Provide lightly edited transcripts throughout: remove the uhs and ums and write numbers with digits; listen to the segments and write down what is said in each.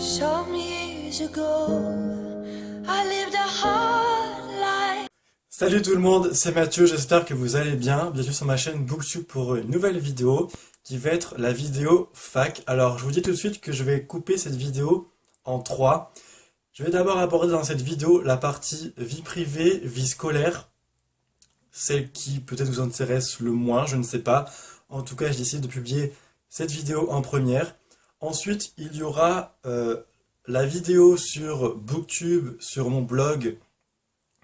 Some years ago, I lived a hard life. Salut tout le monde, c'est Mathieu, j'espère que vous allez bien. Bienvenue sur ma chaîne Booktube pour une nouvelle vidéo qui va être la vidéo fac. Alors je vous dis tout de suite que je vais couper cette vidéo en trois. Je vais d'abord aborder dans cette vidéo la partie vie privée, vie scolaire. Celle qui peut-être vous intéresse le moins, je ne sais pas. En tout cas, j'ai décidé de publier cette vidéo en première. Ensuite, il y aura la vidéo sur Booktube, sur mon blog,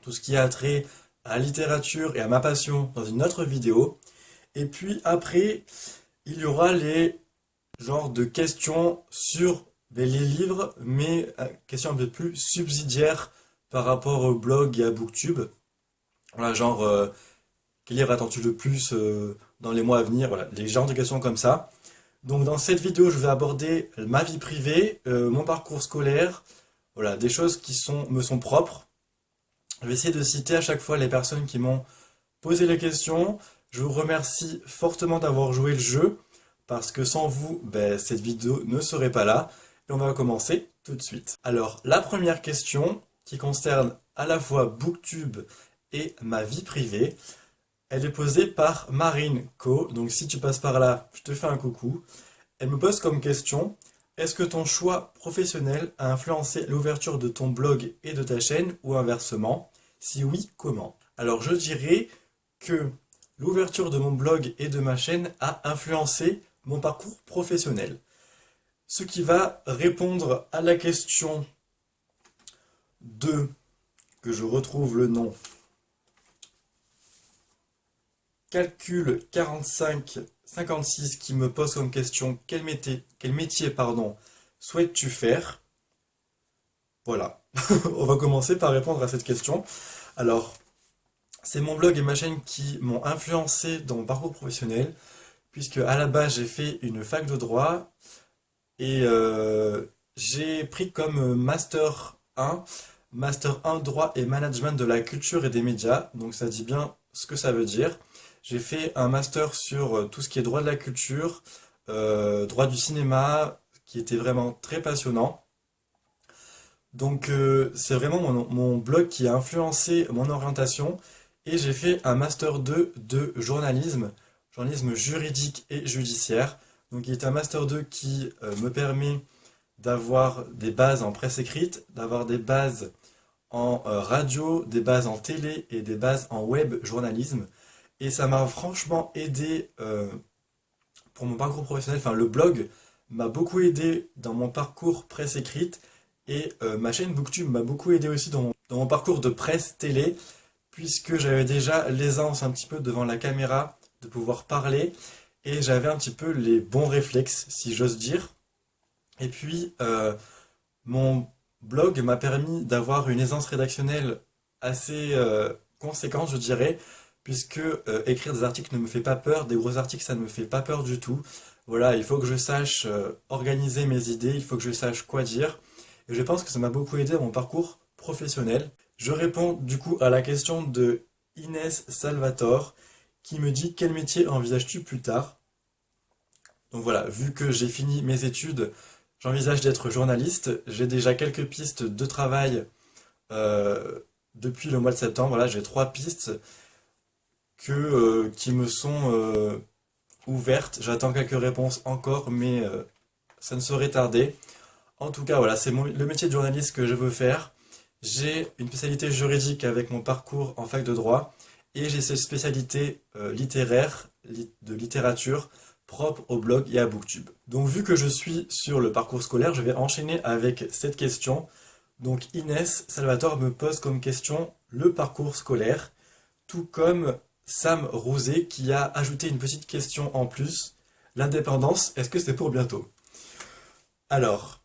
tout ce qui a trait à la littérature et à ma passion dans une autre vidéo. Et puis après, il y aura les genres de questions sur les livres, mais questions un peu plus subsidiaires par rapport au blog et à Booktube. Voilà, genre, quel livre attends-tu le plus dans les mois à venir? Voilà, les genres de questions comme ça. Donc dans cette vidéo, je vais aborder ma vie privée, mon parcours scolaire, voilà, des choses qui me sont propres. Je vais essayer de citer à chaque fois les personnes qui m'ont posé les questions. Je vous remercie fortement d'avoir joué le jeu, parce que sans vous, cette vidéo ne serait pas là. Et on va commencer tout de suite. Alors, la première question, qui concerne à la fois Booktube et ma vie privée, elle est posée par Marine Co. Donc si tu passes par là, je te fais un coucou. Elle me pose comme question: est-ce que ton choix professionnel a influencé l'ouverture de ton blog et de ta chaîne ou inversement? Si oui, comment? Alors je dirais que l'ouverture de mon blog et de ma chaîne a influencé mon parcours professionnel. Ce qui va répondre à la question 2, que je retrouve le nom. Calcul 45-56 qui me pose comme question: quel métier souhaites-tu faire? Voilà, on va commencer par répondre à cette question. Alors, c'est mon blog et ma chaîne qui m'ont influencé dans mon parcours professionnel, puisque à la base j'ai fait une fac de droit et j'ai pris comme Master 1 droit et management de la culture et des médias, donc ça dit bien ce que ça veut dire. J'ai fait un master sur tout ce qui est droit de la culture, droit du cinéma, qui était vraiment très passionnant. Donc c'est vraiment mon blog qui a influencé mon orientation. Et j'ai fait un master 2 de journalisme juridique et judiciaire. Donc il est un master 2 qui me permet d'avoir des bases en presse écrite, d'avoir des bases en radio, des bases en télé et des bases en web journalisme. Et ça m'a franchement aidé pour mon parcours professionnel. Enfin, le blog m'a beaucoup aidé dans mon parcours presse écrite. Et ma chaîne Booktube m'a beaucoup aidé aussi dans mon parcours de presse télé, puisque j'avais déjà l'aisance un petit peu devant la caméra de pouvoir parler. Et j'avais un petit peu les bons réflexes, si j'ose dire. Et puis, mon blog m'a permis d'avoir une aisance rédactionnelle assez conséquente, je dirais, puisque écrire des articles ne me fait pas peur, des gros articles ça ne me fait pas peur du tout. Voilà, il faut que je sache organiser mes idées, il faut que je sache quoi dire, et je pense que ça m'a beaucoup aidé dans mon parcours professionnel. Je réponds du coup à la question de Inès Salvatore, qui me dit: quel métier envisages-tu plus tard? Donc voilà, vu que j'ai fini mes études, j'envisage d'être journaliste, j'ai déjà quelques pistes de travail depuis le mois de septembre. Voilà, j'ai 3 pistes qui me sont ouvertes. J'attends quelques réponses encore, mais ça ne saurait tarder. En tout cas, voilà, c'est le métier de journaliste que je veux faire. J'ai une spécialité juridique avec mon parcours en fac de droit, et j'ai cette spécialité littéraire, de littérature, propre au blog et à Booktube. Donc vu que je suis sur le parcours scolaire, je vais enchaîner avec cette question. Donc Inès Salvatore me pose comme question le parcours scolaire, tout comme Sam Rosé qui a ajouté une petite question en plus: l'indépendance, est-ce que c'est pour bientôt? Alors,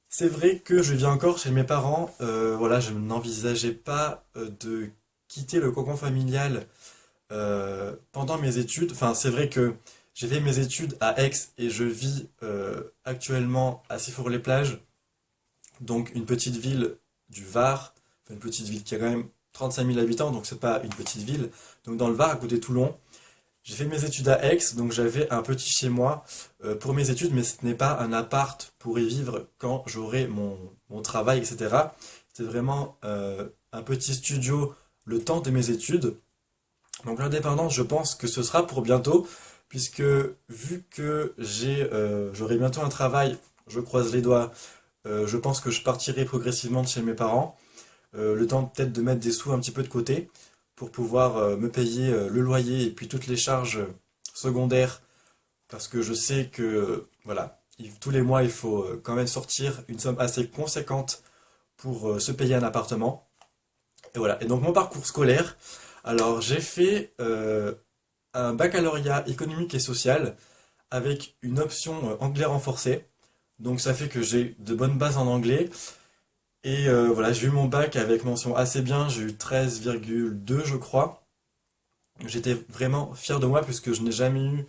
c'est vrai que je vis encore chez mes parents. Voilà, je n'envisageais pas de quitter le cocon familial pendant mes études. Enfin, c'est vrai que j'ai fait mes études à Aix et je vis actuellement à Sifour-les-Plages, donc une petite ville du Var, enfin, une petite ville qui a quand même 35 000 habitants, donc c'est pas une petite ville, donc dans le Var, à côté de Toulon. J'ai fait mes études à Aix, donc j'avais un petit chez moi pour mes études, mais ce n'est pas un appart pour y vivre quand j'aurai mon travail, etc. C'était vraiment un petit studio le temps de mes études. Donc l'indépendance, je pense que ce sera pour bientôt, puisque vu que j'aurai bientôt un travail, je croise les doigts, je pense que je partirai progressivement de chez mes parents, le temps peut-être de mettre des sous un petit peu de côté pour pouvoir me payer le loyer et puis toutes les charges secondaires, parce que je sais que voilà, tous les mois il faut quand même sortir une somme assez conséquente pour se payer un appartement. Et voilà. Et donc mon parcours scolaire, alors j'ai fait un baccalauréat économique et social avec une option anglais renforcé. Donc ça fait que j'ai de bonnes bases en anglais. Et voilà, j'ai eu mon bac avec mention assez bien, j'ai eu 13,2 je crois. J'étais vraiment fier de moi puisque je n'ai jamais eu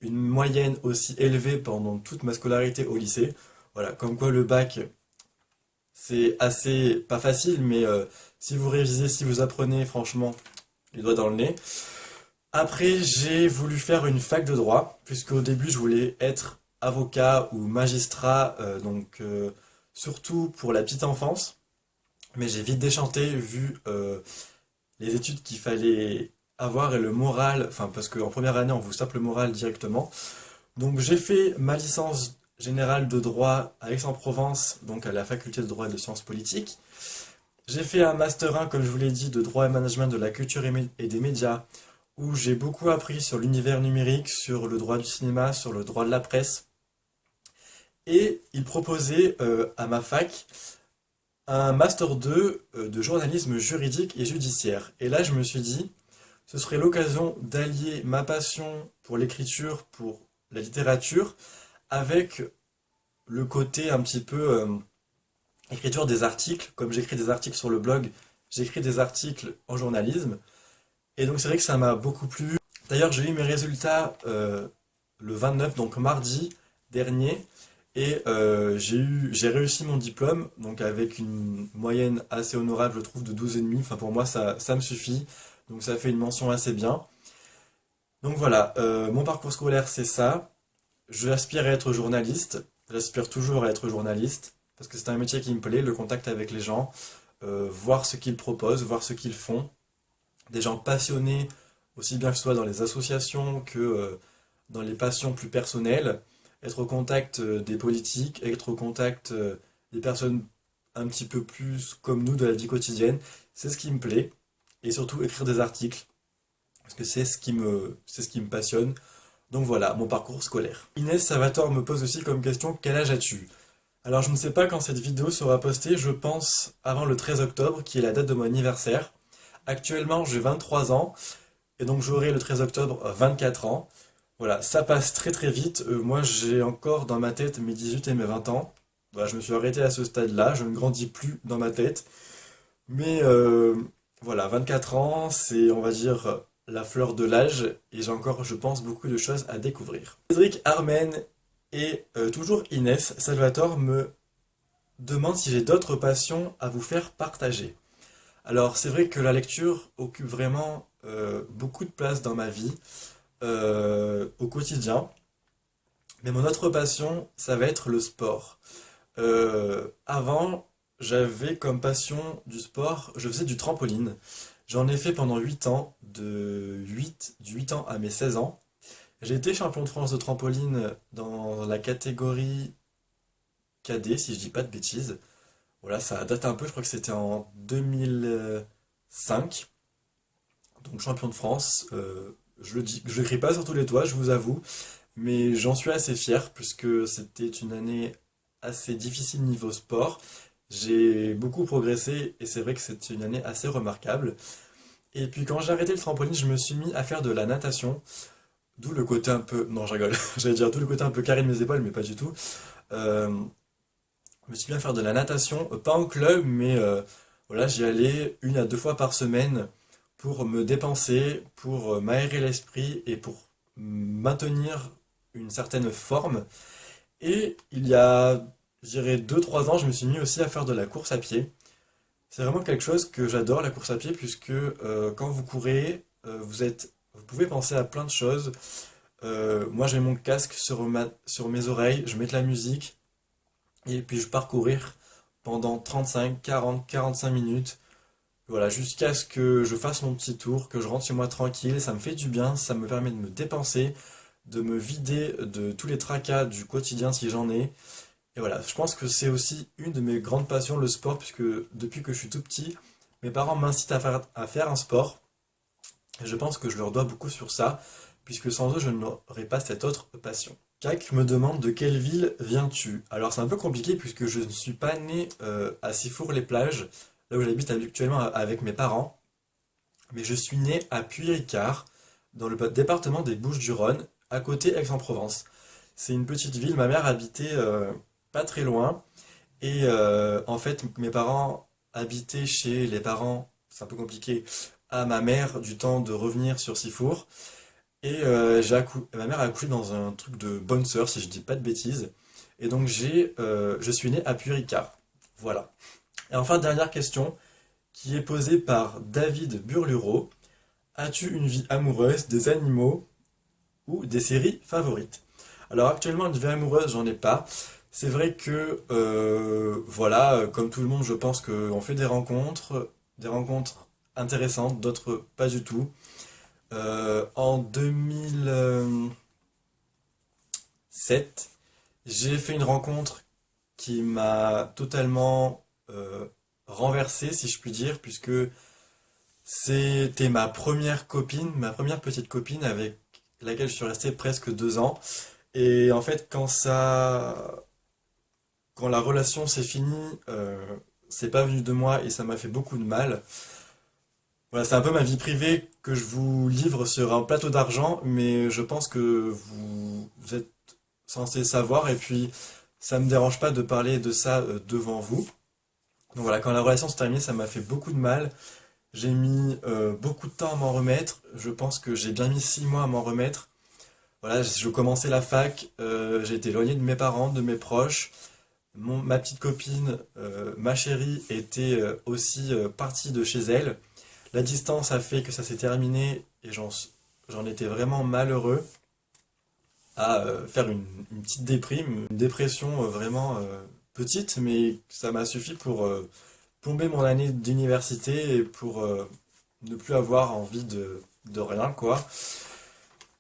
une moyenne aussi élevée pendant toute ma scolarité au lycée. Voilà, comme quoi le bac, c'est assez, pas facile, mais si vous révisez, si vous apprenez, franchement, les doigts dans le nez. Après, j'ai voulu faire une fac de droit, puisque au début, je voulais être avocat ou magistrat, surtout pour la petite enfance. Mais j'ai vite déchanté vu les études qu'il fallait avoir et le moral, enfin, parce qu'en première année, on vous tape le moral directement. Donc, j'ai fait ma licence générale de droit à Aix-en-Provence, donc à la faculté de droit et de sciences politiques. J'ai fait un master 1, comme je vous l'ai dit, de droit et management de la culture et des médias, où j'ai beaucoup appris sur l'univers numérique, sur le droit du cinéma, sur le droit de la presse. Et il proposait à ma fac un master 2 de journalisme juridique et judiciaire. Et là, je me suis dit, ce serait l'occasion d'allier ma passion pour l'écriture, pour la littérature, avec le côté un petit peu écriture des articles. Comme j'écris des articles sur le blog, j'écris des articles en journalisme. Et donc c'est vrai que ça m'a beaucoup plu. D'ailleurs, j'ai eu mes résultats le 29, donc mardi dernier, et j'ai réussi mon diplôme, donc avec une moyenne assez honorable, je trouve, de 12,5. Enfin, pour moi, ça me suffit. Donc ça fait une mention assez bien. Donc voilà, mon parcours scolaire, c'est ça. J'aspire à être journaliste. J'aspire toujours à être journaliste, parce que c'est un métier qui me plaît, le contact avec les gens, voir ce qu'ils proposent, voir ce qu'ils font. Des gens passionnés, aussi bien que ce soit dans les associations que dans les passions plus personnelles, être au contact des politiques, être au contact des personnes un petit peu plus comme nous de la vie quotidienne, c'est ce qui me plaît, et surtout écrire des articles, parce que c'est ce qui me passionne. Donc voilà, mon parcours scolaire. Inès Salvatore me pose aussi comme question, quel âge as-tu? Alors je ne sais pas quand cette vidéo sera postée, je pense avant le 13 octobre, qui est la date de mon anniversaire. Actuellement, j'ai 23 ans, et donc j'aurai le 13 octobre 24 ans. Voilà, ça passe très très vite. Moi, j'ai encore dans ma tête mes 18 et mes 20 ans. Voilà, je me suis arrêté à ce stade-là, je ne grandis plus dans ma tête. Mais voilà, 24 ans, c'est, on va dire, la fleur de l'âge, et j'ai encore, je pense, beaucoup de choses à découvrir. Cédric Armen et toujours Inès Salvatore me demandent si j'ai d'autres passions à vous faire partager. Alors, c'est vrai que la lecture occupe vraiment beaucoup de place dans ma vie, au quotidien. Mais mon autre passion, ça va être le sport. Avant, j'avais comme passion du sport, je faisais du trampoline. J'en ai fait pendant 8 ans, du 8 ans à mes 16 ans. J'ai été champion de France de trampoline dans la catégorie cadet, si je dis pas de bêtises. Voilà, ça date un peu, je crois que c'était en 2005. Donc champion de France, je le crie pas sur tous les toits, je vous avoue, mais j'en suis assez fier puisque c'était une année assez difficile niveau sport. J'ai beaucoup progressé et c'est vrai que c'est une année assez remarquable. Et puis quand j'ai arrêté le trampoline, je me suis mis à faire de la natation, d'où le côté un peu... Non, je rigole, j'allais dire d'où le côté un peu carré de mes épaules, mais pas du tout. Euh, je me suis mis à faire de la natation, pas en club, mais voilà, j'y allais 1 à 2 fois par semaine pour me dépenser, pour m'aérer l'esprit et pour maintenir une certaine forme. Et il y a, je dirais, 2 3 ans, je me suis mis aussi à faire de la course à pied. C'est vraiment quelque chose que j'adore, la course à pied, puisque quand vous courez, vous êtes vous pouvez penser à plein de choses. Moi, j'ai mon casque sur mes oreilles, je mets de la musique et puis je pars courir pendant 35, 40, 45 minutes. Voilà, jusqu'à ce que je fasse mon petit tour, que je rentre chez moi tranquille. Ça me fait du bien, ça me permet de me dépenser, de me vider de tous les tracas du quotidien si j'en ai. Et voilà, je pense que c'est aussi une de mes grandes passions, le sport, puisque depuis que je suis tout petit, mes parents m'incitent à faire un sport. Et je pense que je leur dois beaucoup sur ça, puisque sans eux, je n'aurais pas cette autre passion. Jack me demande de quelle ville viens-tu? Alors c'est un peu compliqué puisque je ne suis pas né à Sifour-les-Plages, là où j'habite actuellement avec mes parents, mais je suis né à Puy-Ricard, dans le département des Bouches-du-Rhône, à côté Aix-en-Provence. C'est une petite ville, ma mère habitait pas très loin, et en fait mes parents habitaient chez les parents, c'est un peu compliqué, à ma mère du temps de revenir sur Sifour. Et ma mère a accouché dans un truc de bonne sœur, si je dis pas de bêtises. Et donc je suis né à Puy-Ricard. Voilà. Et enfin, dernière question, qui est posée par David Burlureau. As-tu une vie amoureuse, des animaux ou des séries favorites? Alors actuellement, une vie amoureuse, j'en ai pas. C'est vrai que, voilà, comme tout le monde, je pense qu'on fait des rencontres intéressantes, d'autres pas du tout. En 2007, j'ai fait une rencontre qui m'a totalement renversé, si je puis dire, puisque c'était ma première copine, ma première petite copine avec laquelle je suis resté presque 2 ans. Et en fait, quand la relation s'est finie, c'est pas venu de moi et ça m'a fait beaucoup de mal. Voilà, c'est un peu ma vie privée que je vous livre sur un plateau d'argent, mais je pense que vous êtes censé savoir, et puis ça me dérange pas de parler de ça devant vous. Donc voilà, quand la relation s'est terminée, ça m'a fait beaucoup de mal. J'ai mis beaucoup de temps à m'en remettre. Je pense que j'ai bien mis 6 mois à m'en remettre. Voilà, je commençais la fac, j'ai été éloigné de mes parents, de mes proches. Ma petite copine, ma chérie, était aussi partie de chez elle. La distance a fait que ça s'est terminé et j'en étais vraiment malheureux à faire une petite déprime, une dépression vraiment petite, mais ça m'a suffi pour plomber mon année d'université et pour ne plus avoir envie de rien, quoi.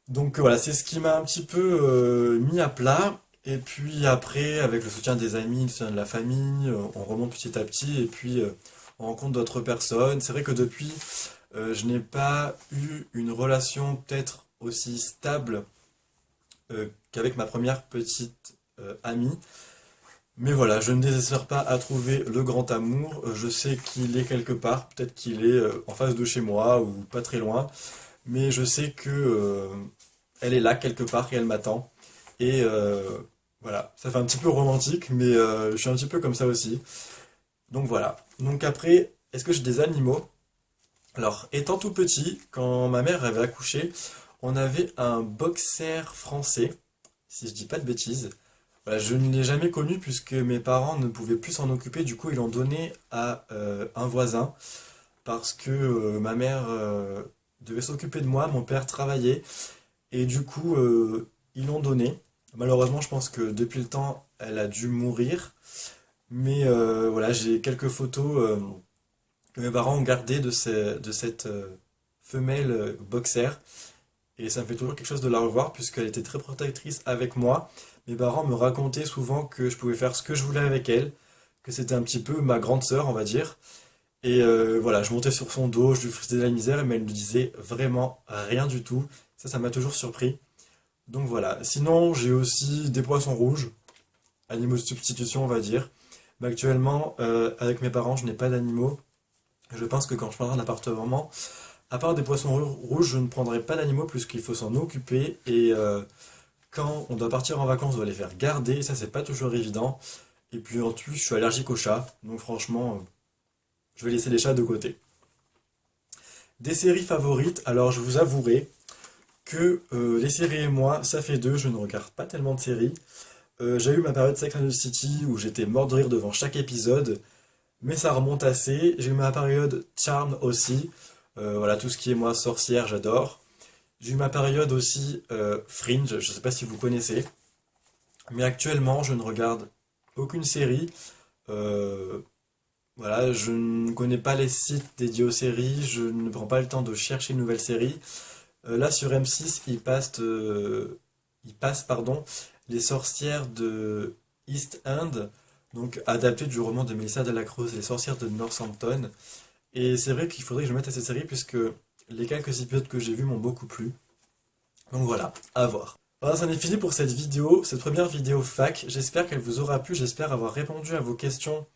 Donc voilà, c'est ce qui m'a un petit peu mis à plat. Et puis après, avec le soutien des amis, le soutien de la famille, on remonte petit à petit et puis on rencontre d'autres personnes. C'est vrai que depuis, je n'ai pas eu une relation peut-être aussi stable qu'avec ma première petite amie. Mais voilà, je ne désespère pas à trouver le grand amour. Je sais qu'il est quelque part, peut-être qu'il est en face de chez moi ou pas très loin. Mais je sais que elle est là quelque part et elle m'attend. Et voilà, ça fait un petit peu romantique, mais je suis un petit peu comme ça aussi. Donc voilà. Donc après, est-ce que j'ai des animaux? Alors, étant tout petit, quand ma mère avait accouché, on avait un boxer français, si je dis pas de bêtises. Voilà, je ne l'ai jamais connu puisque mes parents ne pouvaient plus s'en occuper, du coup ils l'ont donné à un voisin parce que ma mère devait s'occuper de moi, mon père travaillait et du coup ils l'ont donné. Malheureusement, je pense que depuis le temps, elle a dû mourir, mais voilà, j'ai quelques photos que mes parents ont gardées de cette femelle boxer. Et ça me fait toujours quelque chose de la revoir puisqu'elle était très protectrice avec moi. Mes parents me racontaient souvent que je pouvais faire ce que je voulais avec elle, que c'était un petit peu ma grande sœur, on va dire. Et voilà, je montais sur son dos, je lui faisais de la misère, mais elle ne me disait vraiment rien du tout. Ça m'a toujours surpris. Donc voilà. Sinon, j'ai aussi des poissons rouges, animaux de substitution, on va dire. Mais actuellement, avec mes parents, je n'ai pas d'animaux. Je pense que quand je prendrai un appartement, à part des poissons rouges, je ne prendrai pas d'animaux puisqu'il faut s'en occuper. Et quand on doit partir en vacances, on doit les faire garder. Et ça, c'est pas toujours évident. Et puis en plus, je suis allergique aux chats. Donc franchement, je vais laisser les chats de côté. Des séries favorites, alors je vous avouerai que les séries et moi, ça fait deux, je ne regarde pas tellement de séries. J'ai eu ma période Sex and the City où j'étais mort de rire devant chaque épisode, mais ça remonte assez. J'ai eu ma période Charmed aussi. Voilà, tout ce qui est moi sorcière, j'adore. J'ai eu ma période aussi Fringe, je ne sais pas si vous connaissez, mais actuellement je ne regarde aucune série. Euh, voilà, je ne connais pas les sites dédiés aux séries, je ne prends pas le temps de chercher une nouvelle série. Là sur M6, pardon, Les sorcières de East End, donc adapté du roman de Melissa Delacroix, Les sorcières de Northampton. Et c'est vrai qu'il faudrait que je me mette à cette série puisque les quelques épisodes que j'ai vus m'ont beaucoup plu. Donc voilà, à voir. Voilà, c'en est fini pour cette vidéo, cette première vidéo fac. J'espère qu'elle vous aura plu, j'espère avoir répondu à vos questions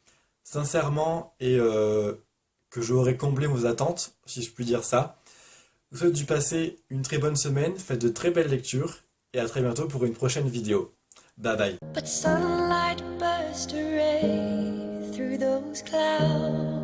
sincèrement et que j'aurai comblé vos attentes, si je puis dire ça. Je vous souhaite de passer une très bonne semaine, faites de très belles lectures et à très bientôt pour une prochaine vidéo. Bye bye. But sunlight burst a ray through those clouds.